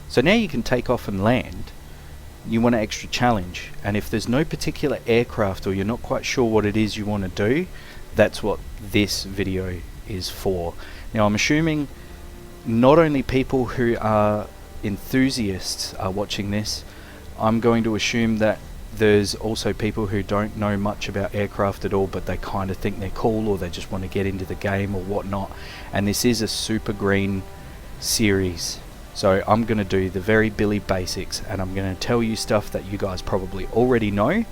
So now you can take off and land. You want an extra challenge, and if there's no particular aircraft or you're not quite sure what it is you want to do, that's what this video is for. Now I'm assuming not only people who are enthusiasts are watching this. I'm going to assume that there's also people who don't know much about aircraft at all, but they kind of think they're cool, or they just want to get into the game or whatnot. And this is a Super Green series, so I'm going to do the very Billy basics, and I'm going to tell you stuff that you guys probably already know,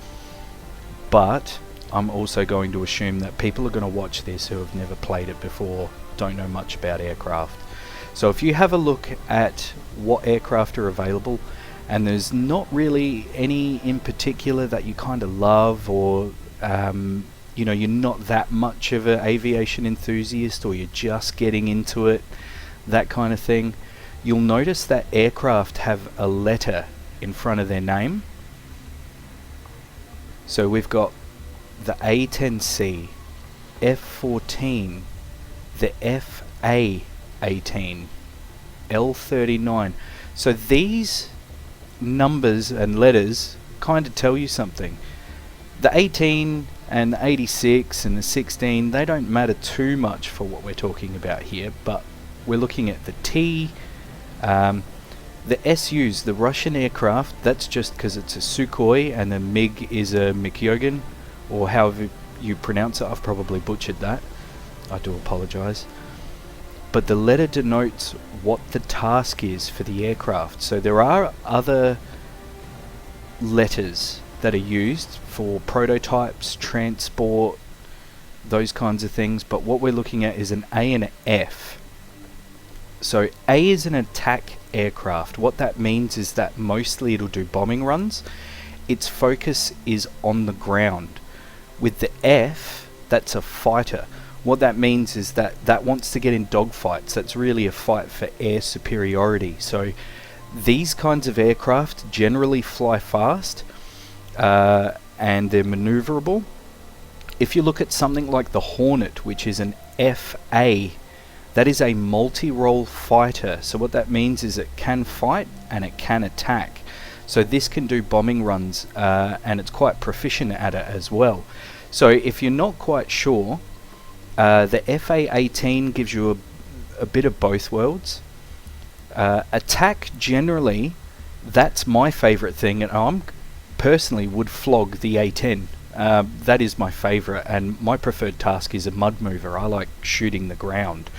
but I'm also going to assume that people are going to watch this who have never played it before, don't know much about aircraft. So if you have a look at what aircraft are available, and there's not really any in particular that you kind of love, or you know, you're not that much of an aviation enthusiast, or you're just getting into it, that kind of thing, you'll notice that aircraft have a letter in front of their name. So we've got the A10C, F14, the FA18, L39. So these numbers and letters kind of tell you something. The 18 and the 86 and the 16, they don't matter too much for what we're talking about here, but we're looking at the T, the SUs, the Russian aircraft. That's just because it's a Sukhoi and the MiG is a Mikyogan, or however you pronounce it. I've probably butchered that, I do apologize. But the letter denotes what the task is for the aircraft. So there are other letters that are used for prototypes, transport, those kinds of things, but what we're looking at is an A and an F. So A is an attack aircraft. What that means is that mostly it'll do bombing runs. Its focus is on the ground. With the F, that's a fighter. What that means is that that wants to get in dogfights. That's really a fight for air superiority. So these kinds of aircraft generally fly fast, and they're maneuverable. If you look at something like the Hornet, which is an FA, that is a multi-role fighter. So what that means is it can fight and it can attack. So this can do bombing runs, and it's quite proficient at it as well. So if you're not quite sure, the FA18 gives you a bit of both worlds. Attack, generally, that's my favourite thing, and I'm personally would flog the A10. That is my favourite, and my preferred task is a mud mover. I like shooting the ground.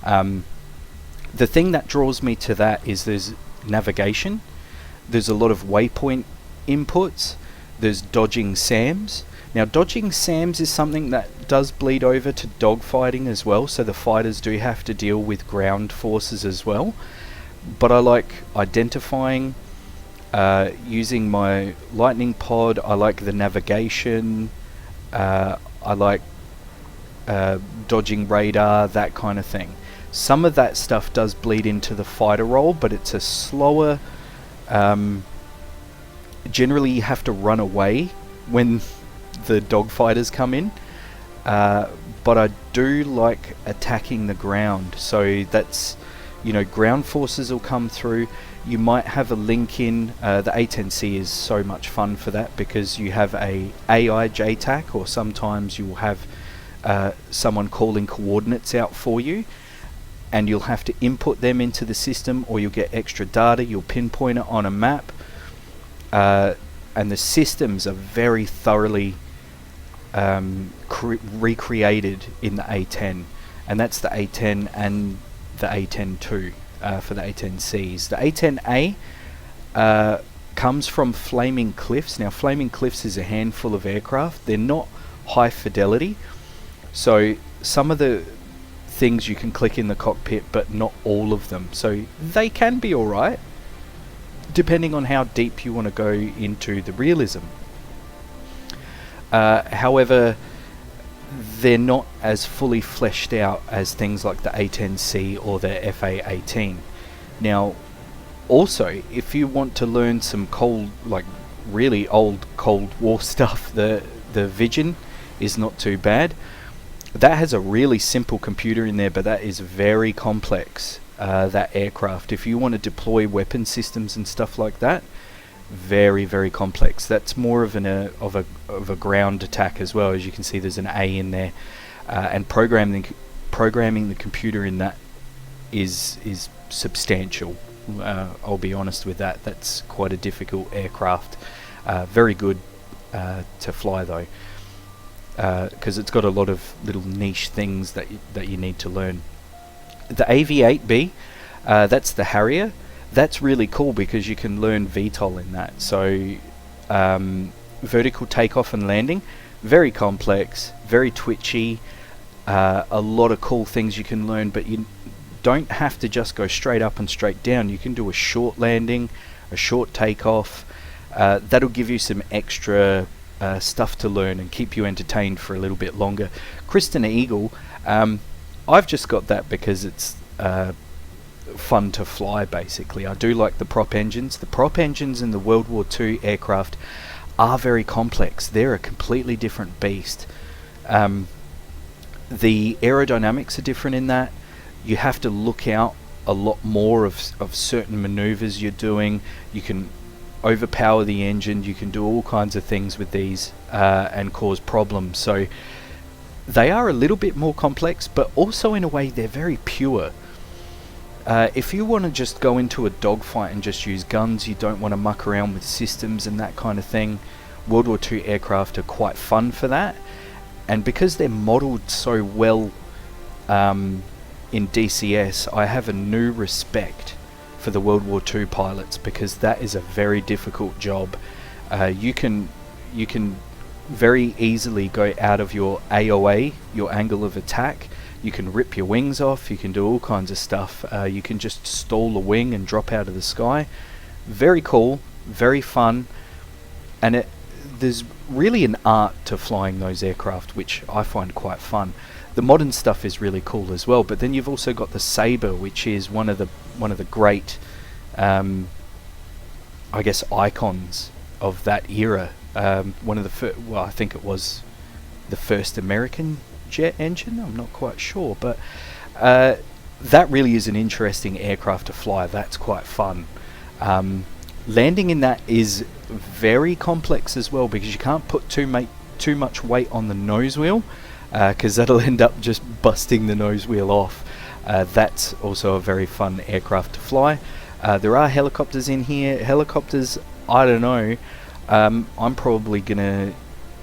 The thing that draws me to that is there's navigation, there's a lot of waypoint inputs, there's dodging SAMs. Now dodging SAMs is something that does bleed over to dogfighting as well, so the fighters do have to deal with ground forces as well. But I like identifying, using my lightning pod. I like the navigation, I like dodging radar, that kind of thing. Some of that stuff does bleed into the fighter role, but it's a slower, generally you have to run away when the dogfighters come in, but I do like attacking the ground. So that's, you know, ground forces will come through. You might have a link in. The A10C is so much fun for that, because you have a AI JTAC, or sometimes you will have someone calling coordinates out for you, and you'll have to input them into the system, or you'll get extra data. You'll pinpoint it on a map, and the systems are very thoroughly recreated in the A10, and that's the A10 and the A10 too, for the A10Cs. The A10A comes from Flaming Cliffs. Now Flaming Cliffs is a handful of aircraft. They're not high fidelity, so some of the things you can click in the cockpit, but not all of them. So they can be alright, depending on how deep you want to go into the realism. However, they're not as fully fleshed out as things like the A10C or the FA18. Now, also, if you want to learn some cold, like really old Cold War stuff, the Vision is not too bad. That has a really simple computer in there, but that is very complex. that aircraft. If you want to deploy weapon systems and stuff like that, very, very complex. That's more of a ground attack as well. As you can see, there's an A in there, and programming the computer in that is substantial. I'll be honest with that. That's quite a difficult aircraft. Very good to fly though, because it's got a lot of little niche things that you need to learn. The AV-8B, that's the Harrier. That's really cool because you can learn VTOL in that. So vertical takeoff and landing, very complex, very twitchy, a lot of cool things you can learn, but you don't have to just go straight up and straight down. You can do a short landing, a short takeoff. That'll give you some extra stuff to learn and keep you entertained for a little bit longer. Kristen Eagle, I've just got that because it's fun to fly, basically. I do like the prop engines. The prop engines in the World War II aircraft are very complex. They're a completely different beast. The aerodynamics are different in that. You have to look out a lot more of certain maneuvers you're doing. You can overpower the engine. You can do all kinds of things with these and cause problems. So they are a little bit more complex, but also in a way they're very pure. If you want to just go into a dogfight and just use guns, you don't want to muck around with systems and that kind of thing, World War II aircraft are quite fun for that. And because they're modelled so well in DCS, I have a new respect for the World War II pilots, because that is a very difficult job. You can very easily go out of your AOA, your angle of attack. You can rip your wings off, you can do all kinds of stuff. You can just stall a wing and drop out of the sky. Very cool, very fun, and there's really an art to flying those aircraft, which I find quite fun. The modern stuff is really cool as well, but then you've also got the Sabre, which is one of the great, I guess, icons of that era. One of the I think it was the first American jet engine. I'm not quite sure, but that really is an interesting aircraft to fly. That's quite fun. Landing in that is very complex as well, because you can't put too much weight on the nose wheel, because that'll end up just busting the nose wheel off. That's also a very fun aircraft to fly. There are helicopters in here. Helicopters, I don't know. I'm probably gonna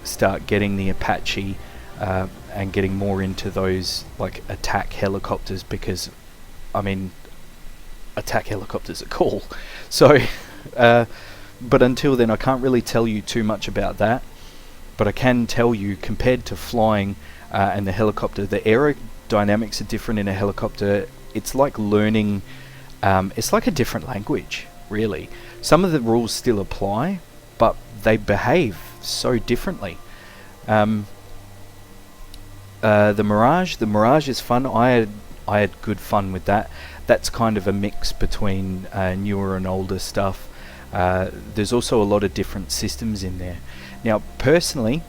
start getting the Apache and getting more into those like attack helicopters, because I mean, attack helicopters are cool. So but until then I can't really tell you too much about that, but I can tell you, compared to flying and the helicopter, the aerodynamics are different in a helicopter. It's like learning, it's like a different language, really. Some of the rules still apply, but they behave so differently. The Mirage is fun. I had good fun with that. That's kind of a mix between newer and older stuff. There's also a lot of different systems in there. Now, personally,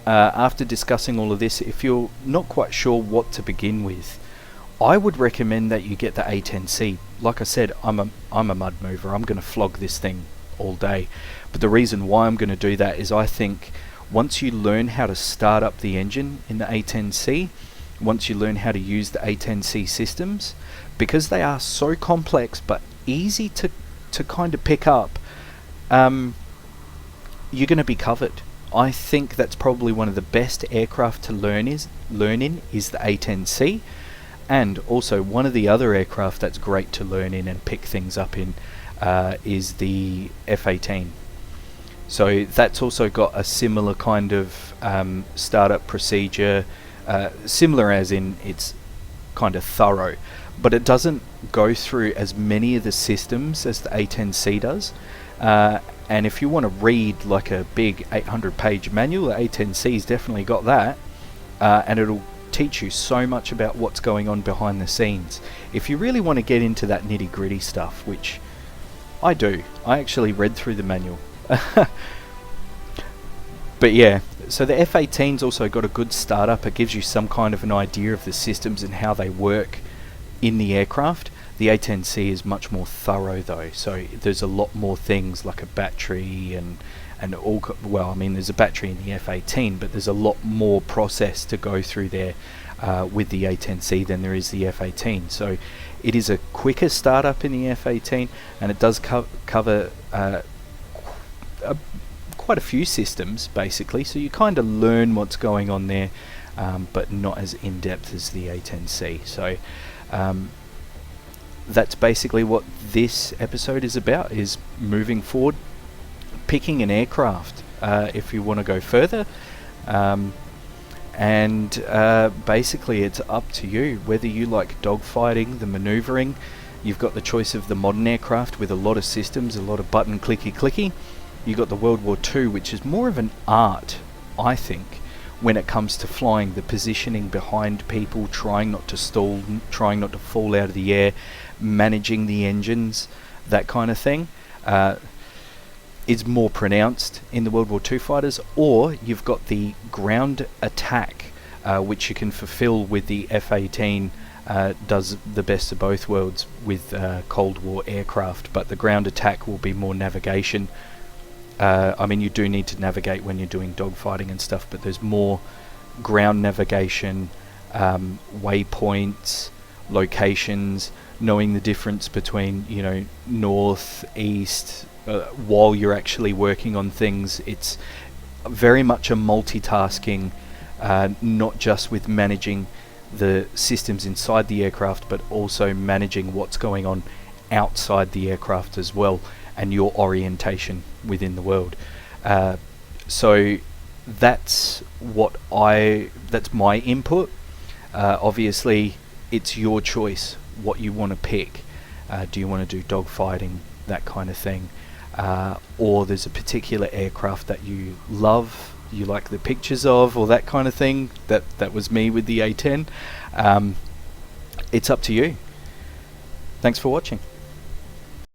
after discussing all of this, if you're not quite sure what to begin with, I would recommend that you get the A10C. Like I said, I'm a mud mover. I'm going to flog this thing all day. But the reason why I'm going to do that is I think once you learn how to start up the engine in the A10C, once you learn how to use the A10C systems, because they are so complex but easy to kind of pick up, you're going to be covered. I think that's probably one of the best aircraft to learn in is the A10C, and also one of the other aircraft that's great to learn in and pick things up in is the F-18. So that's also got a similar kind of startup procedure, similar as in it's kind of thorough, but it doesn't go through as many of the systems as the A10C does. And if you want to read like a big 800-page manual, the A10C's definitely got that, and it'll teach you so much about what's going on behind the scenes. If you really want to get into that nitty-gritty stuff, which I do, I actually read through the manual. But yeah, so the F-18's also got a good startup. It gives you some kind of an idea of the systems and how they work in the aircraft. The A10C is much more thorough though, so there's a lot more things like a battery and all. Well, I mean, there's a battery in the F18, but there's a lot more process to go through there with the A10C than there is the F18. So it is a quicker startup in the F18, and it does cover quite a few systems basically. So you kind of learn what's going on there, but not as in depth as the A10C. So that's basically what this episode is about, is moving forward, picking an aircraft if you want to go further, and basically it's up to you whether you like dogfighting, the maneuvering. You've got the choice of the modern aircraft with a lot of systems, a lot of button clicky. You got the World War II, which is more of an art, I think, when it comes to flying, the positioning behind people, trying not to stall, trying not to fall out of the air, managing the engines, that kind of thing, is more pronounced in the World War II fighters. Or you've got the ground attack, which you can fulfill with the F-18, does the best of both worlds with Cold War aircraft, but the ground attack will be more navigation. I mean, you do need to navigate when you're doing dogfighting and stuff, but there's more ground navigation, waypoints, locations, knowing the difference between, you know, north, east, while you're actually working on things. It's very much a multitasking, not just with managing the systems inside the aircraft, but also managing what's going on outside the aircraft as well, and your orientation within the world. So that's that's my input. Obviously it's your choice what you want to pick. Do you want to do dogfighting, that kind of thing, or there's a particular aircraft that you love, you like the pictures of, or that kind of thing? That was me with the A10. It's up to you. Thanks for watching.